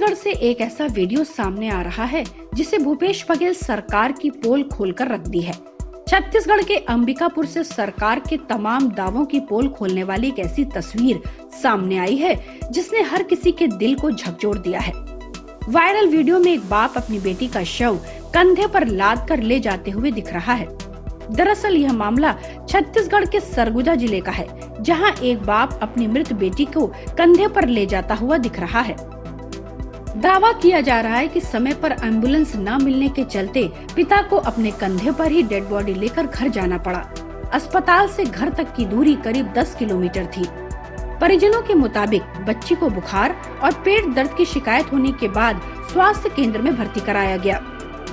छत्तीसगढ़ से एक ऐसा वीडियो सामने आ रहा है जिसे भूपेश बघेल सरकार की पोल खोलकर रख दी है। छत्तीसगढ़ के अंबिकापुर से सरकार के तमाम दावों की पोल खोलने वाली एक ऐसी तस्वीर सामने आई है जिसने हर किसी के दिल को झकझोर दिया है। वायरल वीडियो में एक बाप अपनी बेटी का शव कंधे पर लाद कर ले जाते हुए दिख रहा है। दरअसल यह मामला छत्तीसगढ़ के सरगुजा जिले का है, जहां एक बाप अपनी मृत बेटी को कंधे पर ले जाता हुआ दिख रहा है। दावा किया जा रहा है कि समय पर एम्बुलेंस न मिलने के चलते पिता को अपने कंधे पर ही डेड बॉडी लेकर घर जाना पड़ा। अस्पताल से घर तक की दूरी करीब 10 किलोमीटर थी। परिजनों के मुताबिक बच्ची को बुखार और पेट दर्द की शिकायत होने के बाद स्वास्थ्य केंद्र में भर्ती कराया गया,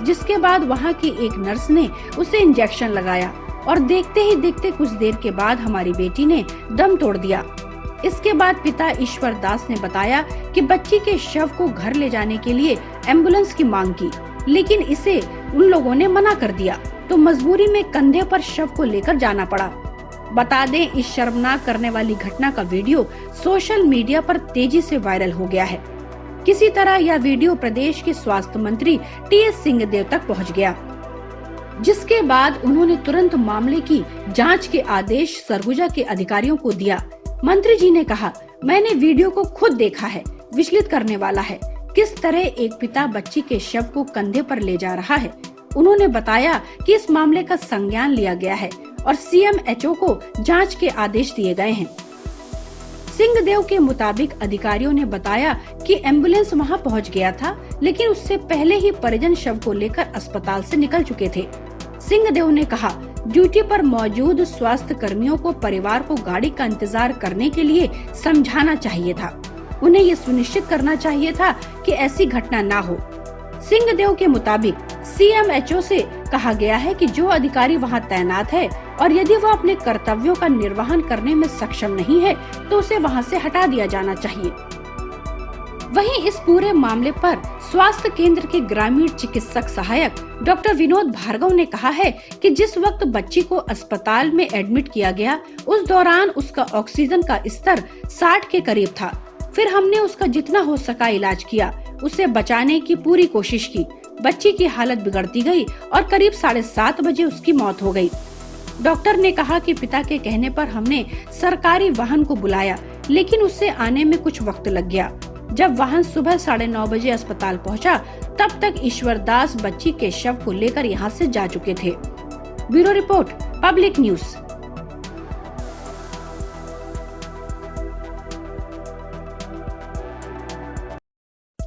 जिसके बाद वहां की एक नर्स ने उसे इंजेक्शन लगाया और देखते ही देखते कुछ देर के बाद हमारी बेटी ने दम तोड़ दिया। इसके बाद पिता ईश्वर दास ने बताया कि बच्ची के शव को घर ले जाने के लिए एम्बुलेंस की मांग की, लेकिन इसे उन लोगों ने मना कर दिया, तो मजबूरी में कंधे पर शव को लेकर जाना पड़ा। बता दें, इस शर्मनाक करने वाली घटना का वीडियो सोशल मीडिया पर तेजी से वायरल हो गया है। किसी तरह यह वीडियो प्रदेश के स्वास्थ्य मंत्री टीएस सिंहदेव तक पहुंच गया, जिसके बाद उन्होंने तुरंत मामले की जांच के आदेश सरगुजा के अधिकारियों को दिया। मंत्री जी ने कहा, मैंने वीडियो को खुद देखा है, विचलित करने वाला है। किस तरह एक पिता बच्ची के शव को कंधे पर ले जा रहा है। उन्होंने बताया कि इस मामले का संज्ञान लिया गया है और सीएमएचओ को जांच के आदेश दिए गए हैं। सिंहदेव के मुताबिक अधिकारियों ने बताया कि एम्बुलेंस वहां पहुंच गया था, लेकिन उससे पहले ही परिजन शव को लेकर अस्पताल से निकल चुके थे। सिंहदेव ने कहा, ड्यूटी पर मौजूद स्वास्थ्य कर्मियों को परिवार को गाड़ी का इंतजार करने के लिए समझाना चाहिए था। उन्हें ये सुनिश्चित करना चाहिए था कि ऐसी घटना ना हो। सिंहदेव के मुताबिक सीएमएचओ से कहा गया है कि जो अधिकारी वहां तैनात है और यदि वह अपने कर्तव्यों का निर्वहन करने में सक्षम नहीं है तो उसे वहां से हटा दिया जाना चाहिए। वहीं इस पूरे मामले पर स्वास्थ्य केंद्र के ग्रामीण चिकित्सक सहायक डॉक्टर विनोद भार्गव ने कहा है कि जिस वक्त बच्ची को अस्पताल में एडमिट किया गया, उस दौरान उसका ऑक्सीजन का स्तर 60 के करीब था। फिर हमने उसका जितना हो सका इलाज किया, उसे बचाने की पूरी कोशिश की। बच्ची की हालत बिगड़ती गई और करीब 7:30 बजे उसकी मौत हो गई। डॉक्टर ने कहा कि पिता के कहने पर हमने सरकारी वाहन को बुलाया, लेकिन उससे आने में कुछ वक्त लग गया। जब वाहन सुबह 9:30 बजे अस्पताल पहुंचा, तब तक ईश्वर दास बच्ची के शव को लेकर यहां से जा चुके थे। Bureau report, public news.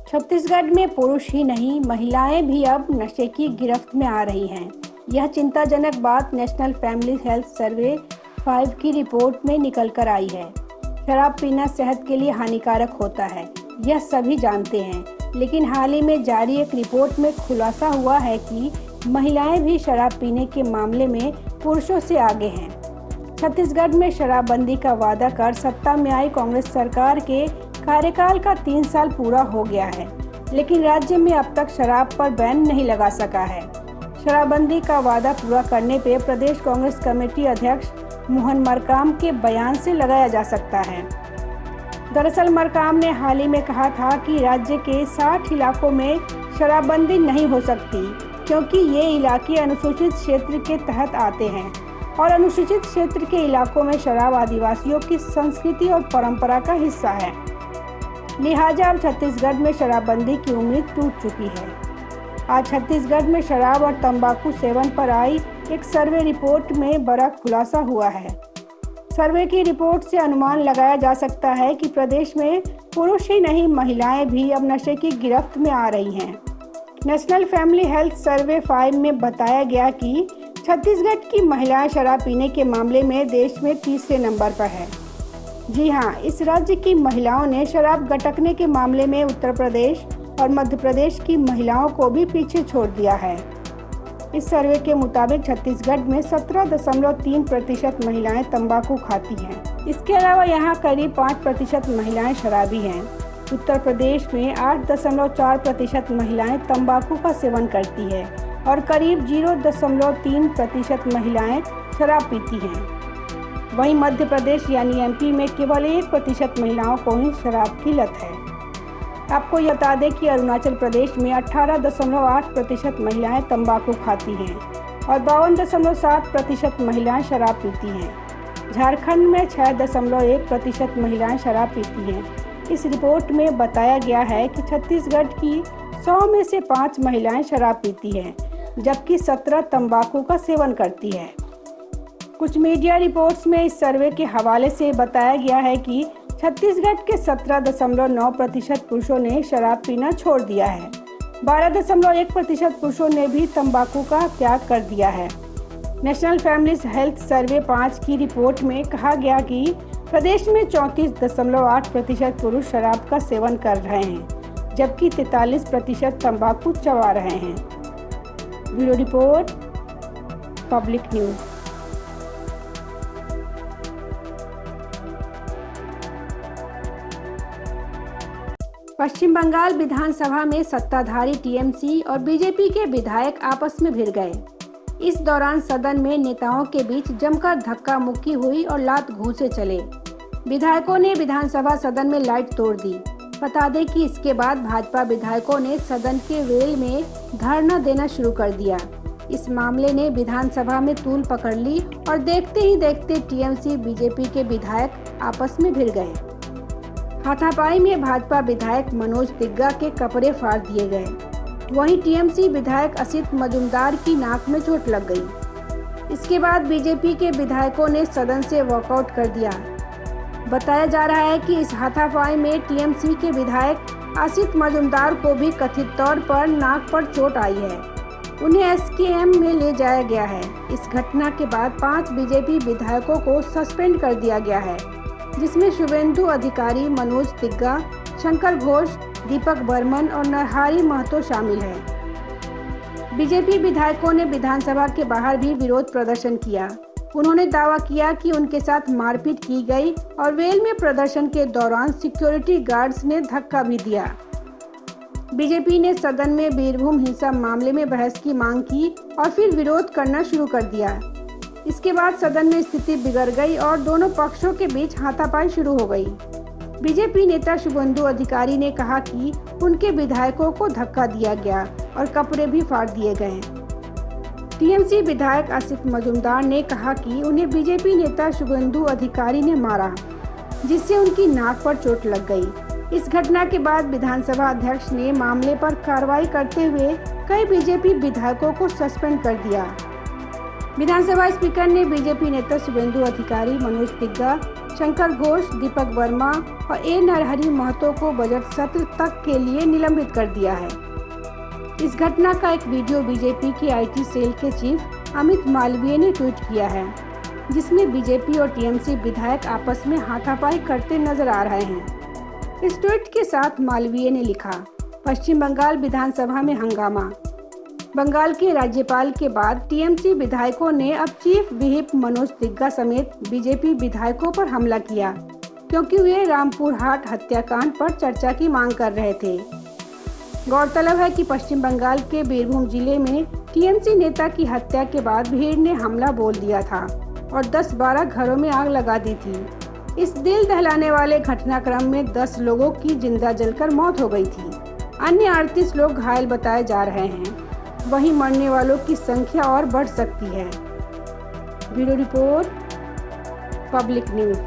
Chhattisgarh में पुरुष ही नहीं, महिलाएं भी अब नशे की गिरफ्त में आ रही हैं। यह चिंताजनक बात नेशनल फैमिली हेल्थ सर्वे 5 की रिपोर्ट में निकल कर आई है। शराब पीना सेहत के लिए हानिकारक होता है, यह सभी जानते हैं, लेकिन हाल ही में जारी एक रिपोर्ट में खुलासा हुआ है कि महिलाएं भी शराब पीने के मामले में पुरुषों से आगे हैं। छत्तीसगढ़ में शराबबंदी का वादा कर सत्ता में आई कांग्रेस सरकार के कार्यकाल का 3 साल पूरा हो गया है, लेकिन राज्य में अब तक शराब पर बैन नहीं लगा सका है। शराबबंदी का वादा पूरा करने पे प्रदेश कांग्रेस कमेटी अध्यक्ष मोहन मरकाम के बयान से लगाया जा सकता है। दरअसल मरकाम ने हाल ही में कहा था कि राज्य के 60 इलाकों में शराबबंदी नहीं हो सकती, क्योंकि ये इलाके अनुसूचित क्षेत्र के तहत आते हैं और अनुसूचित क्षेत्र के इलाकों में शराब आदिवासियों की संस्कृति और परंपरा का हिस्सा है। लिहाजा अब छत्तीसगढ़ में शराबबंदी की उम्मीद टूट चुकी है। आज छत्तीसगढ़ में शराब और तंबाकू सेवन पर आई एक सर्वे रिपोर्ट में बड़ा खुलासा हुआ है। सर्वे की रिपोर्ट से अनुमान लगाया जा सकता है कि प्रदेश में पुरुष ही नहीं, महिलाएं भी अब नशे की गिरफ्त में आ रही हैं। नेशनल फैमिली हेल्थ सर्वे 5 में बताया गया कि छत्तीसगढ़ की महिलाएं शराब पीने के मामले में देश में तीसरे नंबर पर है। जी हाँ, इस राज्य की महिलाओं ने शराब गटकने के मामले में उत्तर प्रदेश और मध्य प्रदेश की महिलाओं को भी पीछे छोड़ दिया है। इस सर्वे के मुताबिक छत्तीसगढ़ में 17.3% महिलाएं तंबाकू खाती हैं। इसके अलावा यहाँ करीब 5% महिलाएं शराबी हैं। उत्तर प्रदेश में 8.4% महिलाएं तंबाकू का सेवन करती है और करीब 0.3% महिलाएं शराब पीती हैं। वहीं मध्य प्रदेश यानी एमपी में केवल 1% महिलाओं को ही शराब की लत है। आपको ये बता दें कि अरुणाचल प्रदेश में 18.8% महिलाएं तंबाकू खाती हैं और 52.7% महिलाएं शराब पीती हैं। झारखंड में 6.1% महिलाएं शराब पीती हैं। इस रिपोर्ट में बताया गया है कि छत्तीसगढ़ की 100 में से 5 महिलाएं शराब पीती हैं, जबकि 17 तंबाकू का सेवन करती है। कुछ मीडिया रिपोर्ट्स में इस सर्वे के हवाले से बताया गया है कि छत्तीसगढ़ के 17.9% पुरुषों ने शराब पीना छोड़ दिया है। 12.1% पुरुषों ने भी तंबाकू का त्याग कर दिया है। नेशनल फैमिली हेल्थ सर्वे 5 की रिपोर्ट में कहा गया कि प्रदेश में 34.8% पुरुष शराब का सेवन कर रहे हैं, जबकि 43% तंबाकू चबा रहे हैं। Bureau report, public news. Paschim Bangal विधानसभा में सत्ताधारी टीएमसी और बीजेपी के विधायक आपस में भिड़ गए। इस दौरान सदन में नेताओं के बीच जमकर धक्का मुक्की हुई और लात घूंसे चले। विधायकों ने विधानसभा सदन में लाइट तोड़ दी। बता दें कि इसके बाद भाजपा विधायकों ने सदन के वेल में धरना देना शुरू कर दिया। इस मामले ने विधानसभा में तूल पकड़ ली और देखते ही देखते टीएमसी बीजेपी के विधायक आपस में भिड़ गए। हाथापाई में भाजपा विधायक मनोज तिग्गा के कपड़े फाड़ दिए गए। वहीं टीएमसी विधायक असित मजूमदार की नाक में चोट लग गई। इसके बाद बीजेपी के विधायकों ने सदन से वॉकआउट कर दिया। बताया जा रहा है कि इस हाथापाई में टीएमसी के विधायक असित मजूमदार को भी कथित तौर पर नाक पर चोट आई है। उन्हें एसकेएम में ले जाया गया है। इस घटना के बाद 5 बीजेपी विधायकों को सस्पेंड कर दिया गया है, जिसमें शुभेंदु अधिकारी, मनोज तिग्गा, शंकर घोष, दीपक बर्मन और नरहरि महतो शामिल हैं। बीजेपी विधायकों ने विधानसभा के बाहर भी विरोध प्रदर्शन किया। उन्होंने दावा किया कि उनके साथ मारपीट की गई और वेल में प्रदर्शन के दौरान सिक्योरिटी गार्ड्स ने धक्का भी दिया। बीजेपी ने सदन में बीरभूम हिंसा मामले में बहस की मांग की और फिर विरोध करना शुरू कर दिया। इसके बाद सदन में स्थिति बिगड़ गई और दोनों पक्षों के बीच हाथापाई शुरू हो गई। बीजेपी नेता शुभेंदु अधिकारी ने कहा कि उनके विधायकों को धक्का दिया गया और कपड़े भी फाड़ दिए गए। टीएमसी विधायक असित मजूमदार ने कहा कि उन्हें बीजेपी नेता शुभेंदु अधिकारी ने मारा, जिससे उनकी नाक पर चोट लग गई। इस घटना के बाद विधानसभा अध्यक्ष ने मामले पर कार्रवाई करते हुए कई बीजेपी विधायकों को सस्पेंड कर दिया। विधानसभा स्पीकर ने बीजेपी नेता शुभेंदु अधिकारी, मनोज तिग्गा, शंकर घोष, दीपक वर्मा और नरहरि महतो को बजट सत्र तक के लिए निलंबित कर दिया है। इस घटना का एक वीडियो बीजेपी के आईटी सेल के चीफ अमित मालवीय ने ट्वीट किया है, जिसमें बीजेपी और टीएमसी विधायक आपस में हाथापाई करते नजर आ रहे हैं। इस ट्वीट के साथ मालवीय ने लिखा, पश्चिम बंगाल विधानसभा में हंगामा। बंगाल के राज्यपाल के बाद टीएमसी विधायकों ने अब चीफ व्हिप मनोज तिग्गा समेत बीजेपी विधायकों पर हमला किया, क्योंकि वे रामपुर हाट हत्याकांड पर चर्चा की मांग कर रहे थे। गौरतलब है कि पश्चिम बंगाल के बीरभूम जिले में टीएमसी नेता की हत्या के बाद भीड़ ने हमला बोल दिया था और 10-12 घरों में आग लगा दी थी। इस दिल दहलाने वाले घटनाक्रम में 10 लोगों की जिंदा जलकर मौत हो गई थी। अन्य 38 लोग घायल बताए जा रहे हैं। वहीं मरने वालों की संख्या और बढ़ सकती है। Bureau report, public news.